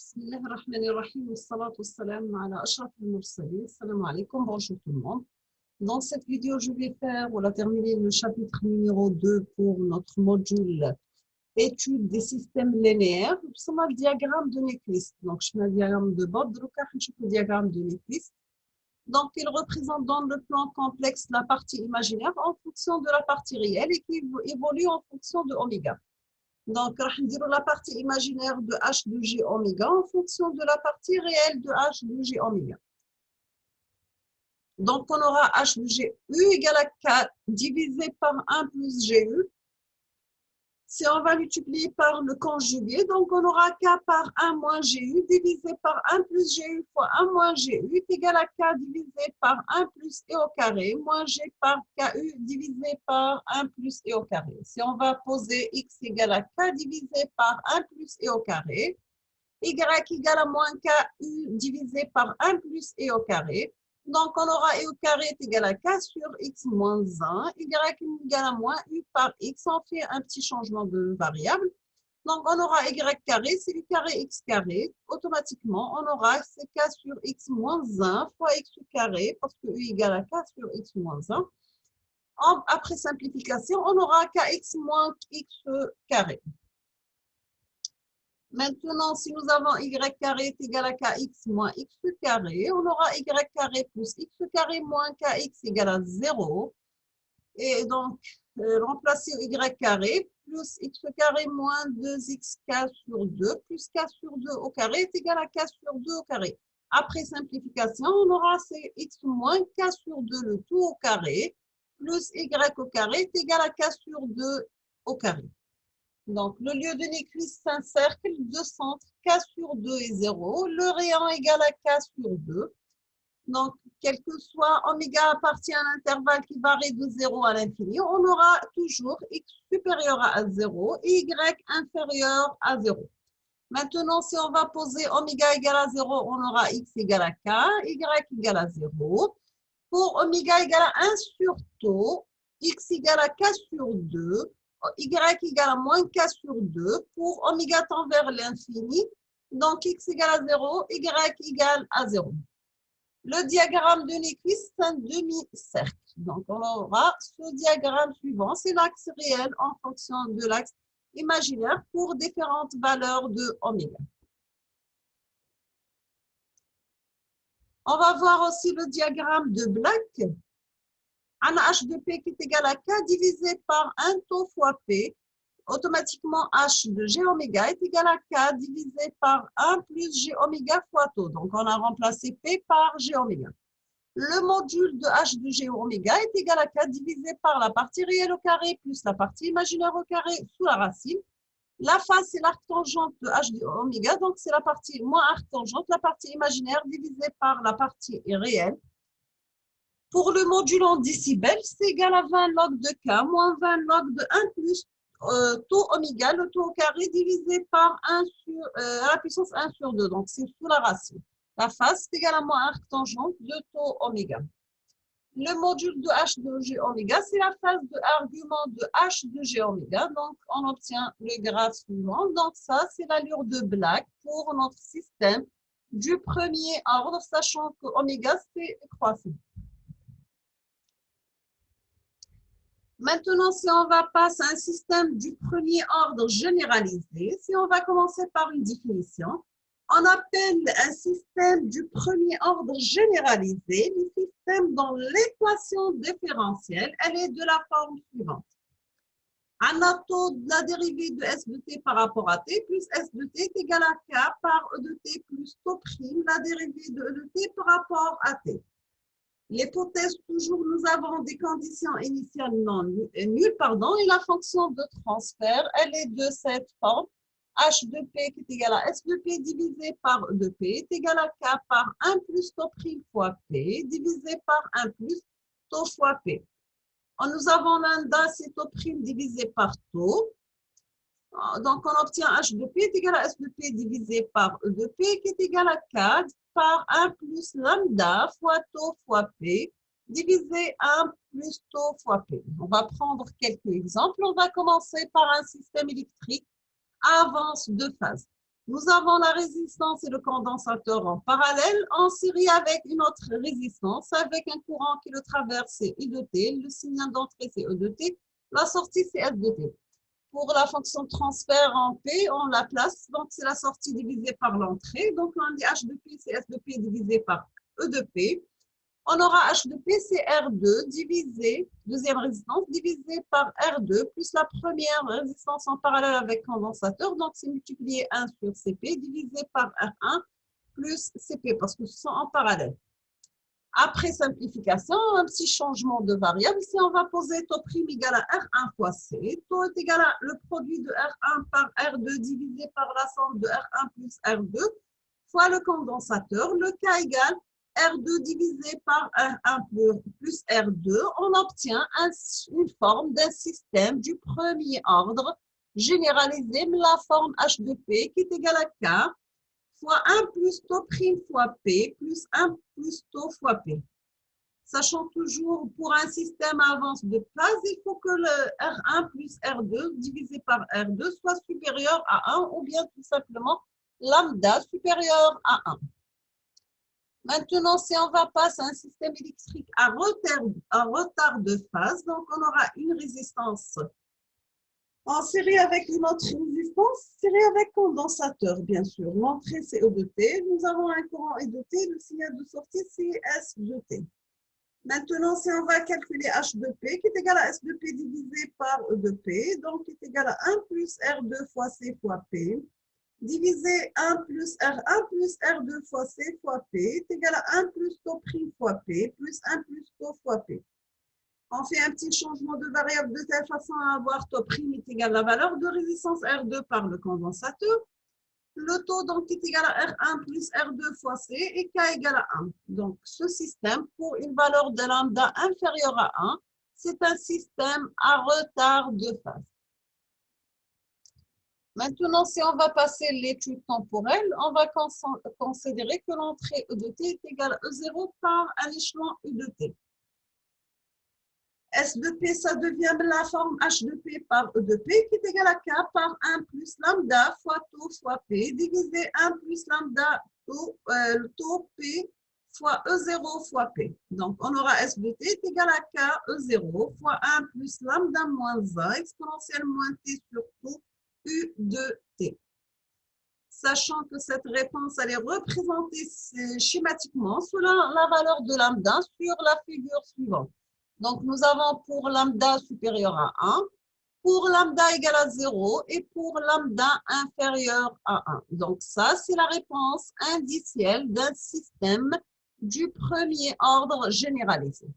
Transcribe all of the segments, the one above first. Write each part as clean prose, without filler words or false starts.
بسم الله الرحمن الرحيم والصلاة والسلام على أشرف المرسلين. Salam alaikum, bonjour tout le monde. Dans cette vidéo, je vais faire, on a terminé le chapitre numéro 2 pour notre module étude des systèmes linéaires. C'est le diagramme de Nyquist. Donc, je fais un diagramme de bord, le diagramme de Nyquist. Donc, il représente dans le plan complexe la partie imaginaire en fonction de la partie réelle et qui évolue en fonction de oméga. Donc, on va la partie imaginaire de h de g oméga en fonction de la partie réelle de h de g oméga. Donc, on aura h de g u égale à k divisé par 1 plus gu. Si on va multiplier par le conjugué, donc on aura k par 1 moins gu divisé par 1 plus gu fois 1 moins gu est égal à k divisé par 1 plus e au carré moins g par ku divisé par 1 plus e au carré. Si on va poser x égale à k divisé par 1 plus e au carré, y égale à moins ku divisé par 1 plus e au carré. Donc, on aura e au carré est égal à k sur x moins 1, y égale à moins u par x. On fait un petit changement de variable. Donc, on aura y carré, c'est u carré x carré. Automatiquement, on aura k sur x moins 1 fois x carré, parce que u égale à k sur x moins 1. Après simplification, on aura kx moins x carré. Maintenant, si nous avons y carré est égal à kx moins x carré, on aura y carré plus x carré moins kx égale à 0. Et donc, remplacer y carré plus x carré moins 2xk sur 2 plus k sur 2 au carré est égal à k sur 2 au carré. Après simplification, on aura x moins k sur 2 le tout au carré plus y au carré est égal à k sur 2 au carré. Donc, le lieu de Nyquist, c'est un cercle de centre k sur 2 est 0. Le rayon égal à k sur 2. Donc, quel que soit oméga appartient à l'intervalle qui varie de 0 à l'infini, on aura toujours x supérieur à 0 et y inférieur à 0. Maintenant, si on va poser oméga égale à 0, on aura x égale à k, y égale à 0. Pour oméga égale à 1 sur tau, x égale à k sur 2, y égale à moins k sur 2 pour oméga tend vers l'infini. Donc, x égale à 0, y égale à 0. Le diagramme de Nyquist, c'est un demi-cercle. Donc, on aura ce diagramme suivant. C'est l'axe réel en fonction de l'axe imaginaire pour différentes valeurs de oméga. On va voir aussi le diagramme de Black. Un h de p qui est égal à k divisé par 1 tau fois p. Automatiquement, h de g oméga est égal à k divisé par 1 plus g oméga fois tau. Donc, on a remplacé p par g oméga. Le module de h de g oméga est égal à k divisé par la partie réelle au carré plus la partie imaginaire au carré sous la racine. La face, c'est l'arc tangente de h de oméga, donc c'est la partie moins arc tangente, la partie imaginaire divisée par la partie réelle. Pour le module en décibels, c'est égal à 20 log de k moins 20 log de 1 plus tau oméga, le tau au carré divisé par 1 sur, à la puissance 1 sur 2, donc c'est sous la racine. La face est égale à moins arc tangente de tau oméga. Le module de h de g oméga, c'est la phase de argument de h de g oméga. Donc, on obtient le graphe suivant. Donc, ça, c'est l'allure de Black pour notre système du premier ordre, sachant que oméga, c'est croissant. Maintenant, si on va passer à un système du premier ordre généralisé, si on va commencer par une définition, on appelle un système du premier ordre généralisé le système dont l'équation différentielle, elle est de la forme suivante. Un taux de la dérivée de s de t par rapport à t plus s de t est égal à k par e de t plus tau prime, la dérivée de e de t par rapport à t. L'hypothèse, toujours, nous avons des conditions initiales nulles, et la fonction de transfert, elle est de cette forme. H de P qui est égal à S de P divisé par E de P est égal à K par 1 plus tau prime fois P divisé par 1 plus tau fois P. Nous avons lambda, c'est tau prime divisé par tau. Donc, on obtient H de P est égal à S de P divisé par E de P qui est égal à 4 par 1 plus lambda fois tau fois P divisé 1 plus tau fois P. On va prendre quelques exemples. On va commencer par un système électrique à avance de phase. Nous avons la résistance et le condensateur en parallèle, en série avec une autre résistance, avec un courant qui le traverse, c'est I de T, le signal d'entrée, c'est E de T, la sortie, c'est S de T. Pour la fonction transfert en P, on la place, donc c'est la sortie divisée par l'entrée, donc on dit H de P, c'est S de P divisé par E de P. On aura H de P, c'est R2 divisé, deuxième résistance, divisé par R2, plus la première résistance en parallèle avec condensateur, donc c'est multiplié 1 sur CP, divisé par R1 plus CP, parce que ce sont en parallèle. Après simplification, un petit changement de variable, si on va poser taux prime égal à R1 fois C, taux est égal à le produit de R1 par R2 divisé par la somme de R1 plus R2 fois le condensateur, le K égale R2 divisé par R1 plus R2, on obtient une forme d'un système du premier ordre généralisé, mais la forme H de P qui est égale à K fois 1 plus taux prime fois P plus 1 plus taux fois P. Sachant toujours pour un système à avance de phase, il faut que le R1 plus R2 divisé par R2 soit supérieur à 1 ou bien tout simplement lambda supérieur à 1. Maintenant, si on va passer à un système électrique à retard de phase, donc on aura une résistance en série avec une autre résistance, série avec condensateur, bien sûr. L'entrée, c'est E de T. Nous avons un courant E de T. Le signal de sortie, c'est S de T. Maintenant, si on va calculer H de P, qui est égal à S de P divisé par E de P, donc qui est égal à 1 plus R2 fois C fois P, divisé 1 plus R1 plus R2 fois C fois P, est égal à 1 plus taux prime fois P, plus 1 plus taux fois P. On fait un petit changement de variable de telle façon à avoir taux prime est égal à la valeur de résistance R2 par le condensateur. Le taux donc est égal à R1 plus R2 fois C et K égale à 1. Donc ce système, pour une valeur de lambda inférieure à 1, c'est un système à retard de phase. Maintenant, si on va passer l'étude temporelle, on va considérer que l'entrée E de T est égale à E0 par un échelon U de T. S de P, ça devient la forme H de P par E de P qui est égal à K par 1 plus lambda fois taux fois P divisé 1 plus lambda taux P fois E0 fois P. Donc, on aura S de T est égal à K E0 fois 1 plus lambda moins 1 exponentielle moins T sur taux U de T. Sachant que cette réponse, elle est représentée schématiquement sous la valeur de lambda sur la figure suivante. Donc, nous avons pour lambda supérieur à 1, pour lambda égal à 0 et pour lambda inférieur à 1. Donc, ça, c'est la réponse indicielle d'un système du premier ordre généralisé.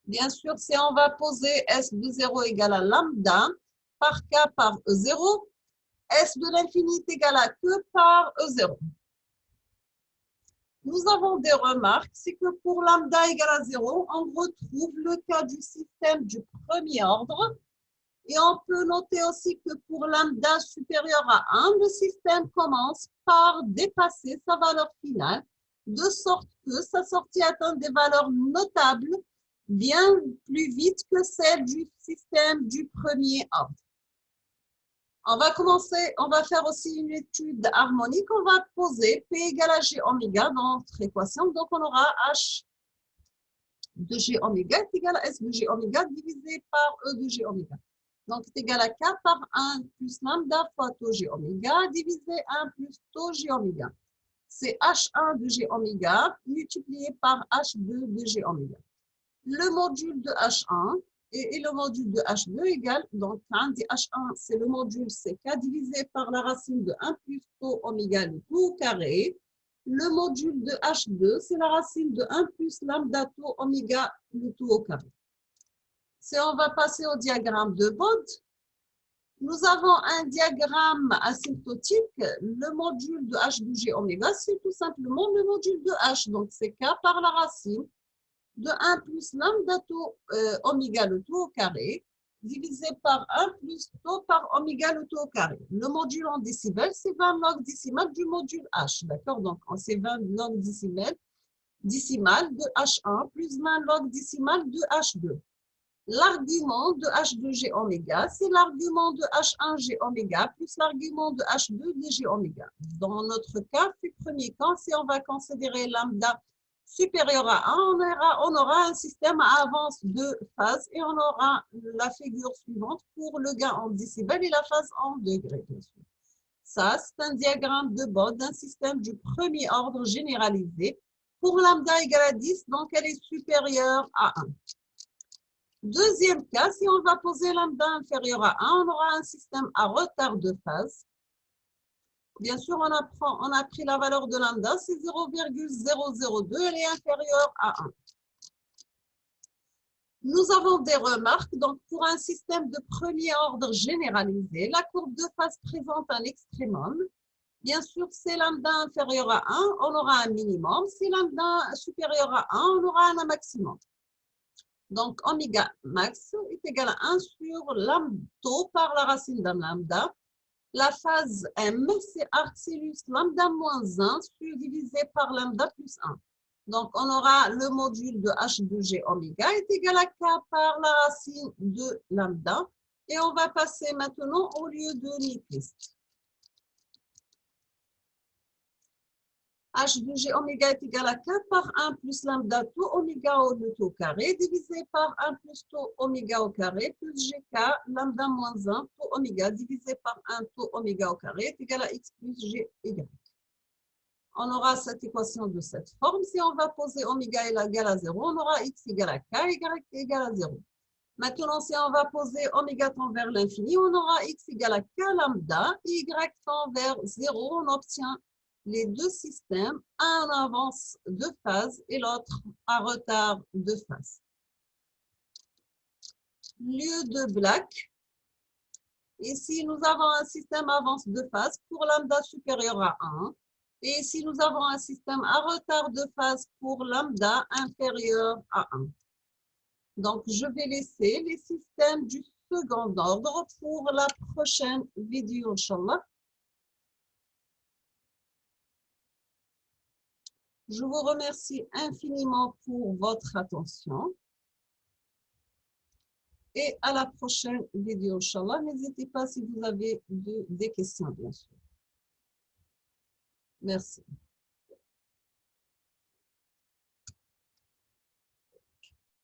Bien sûr, si on va poser S de 0 égale à lambda par K par E0, S de l'infini est égal à que par E0. Nous avons des remarques, c'est que pour lambda égale à 0, on retrouve le cas du système du premier ordre. Et on peut noter aussi que pour lambda supérieur à 1, le système commence par dépasser sa valeur finale, de sorte que sa sortie atteint des valeurs notables bien plus vite que celle du système du premier ordre. On va faire aussi une étude harmonique. On va poser P égale à G oméga dans notre équation. Donc, on aura H de G oméga est égal à S de G oméga divisé par E de G oméga. Donc, c'est égal à K par 1 plus lambda fois taux G oméga divisé 1 plus taux G oméga. C'est H1 de G oméga multiplié par H2 de G oméga. Le module de H1 et le module de H2 égale, donc un des H1, c'est le module CK divisé par la racine de 1 plus taux oméga le tout au carré. Le module de H2, c'est la racine de 1 plus lambda taux oméga le tout au carré. Si on va passer au diagramme de Bode, nous avons un diagramme asymptotique. Le module de H de G oméga, c'est tout simplement le module de H, donc c'est K par la racine de 1 plus lambda taux oméga le tout au carré, divisé par 1 plus taux par oméga le tout au carré. Le module en décibels, c'est 20 log décimal du module H, d'accord? Donc, c'est 20 log décimal de H1 plus 20 log décimal de H2. L'argument de H2G oméga, c'est l'argument de H1G oméga plus l'argument de H2DG oméga. Dans notre cas, premier cas, si on va considérer lambda supérieur à 1, on aura un système à avance de phase et on aura la figure suivante pour le gain en décibels et la phase en degrés, bien sûr. Ça, c'est un diagramme de bord d'un système du premier ordre généralisé. Pour lambda égale à 10, donc elle est supérieure à 1. Deuxième cas, si on va poser lambda inférieur à 1, on aura un système à retard de phase. Bien sûr, on a pris la valeur de lambda, c'est 0,002, elle est inférieure à 1. Nous avons des remarques. Donc, pour un système de premier ordre généralisé, la courbe de phase présente un extrémum. Bien sûr, si lambda inférieur à 1, on aura un minimum. Si lambda supérieur à 1, on aura un maximum. Donc, oméga max est égal à 1 sur lambda par la racine d'un lambda. La phase M, c'est arc sinus lambda moins 1 divisé par lambda plus 1. Donc, on aura le module de H2G oméga est égal à K par la racine de lambda. Et on va passer maintenant au lieu de Nyquist. H2G oméga est égal à K par 1 plus lambda tau oméga au carré divisé par 1 plus tau oméga au carré plus GK lambda moins 1 tau oméga divisé par 1 tau oméga au carré est égal à X plus GY. On aura cette équation de cette forme. Si on va poser oméga égal à 0, on aura X égal à K, Y égal à 0. Maintenant, si on va poser oméga tend vers l'infini, on aura X égal à K lambda, Y tend vers 0, on obtient les deux systèmes, un en avance de phase et l'autre à retard de phase. Lieu de Black, ici nous avons un système avance de phase pour lambda supérieur à 1. Et ici, nous avons un système à retard de phase pour lambda inférieur à 1. Donc, je vais laisser les systèmes du second ordre pour la prochaine vidéo, Inch'Allah. Je vous remercie infiniment pour votre attention. Et à la prochaine vidéo, Inch'Allah. N'hésitez pas si vous avez des questions, bien sûr. Merci.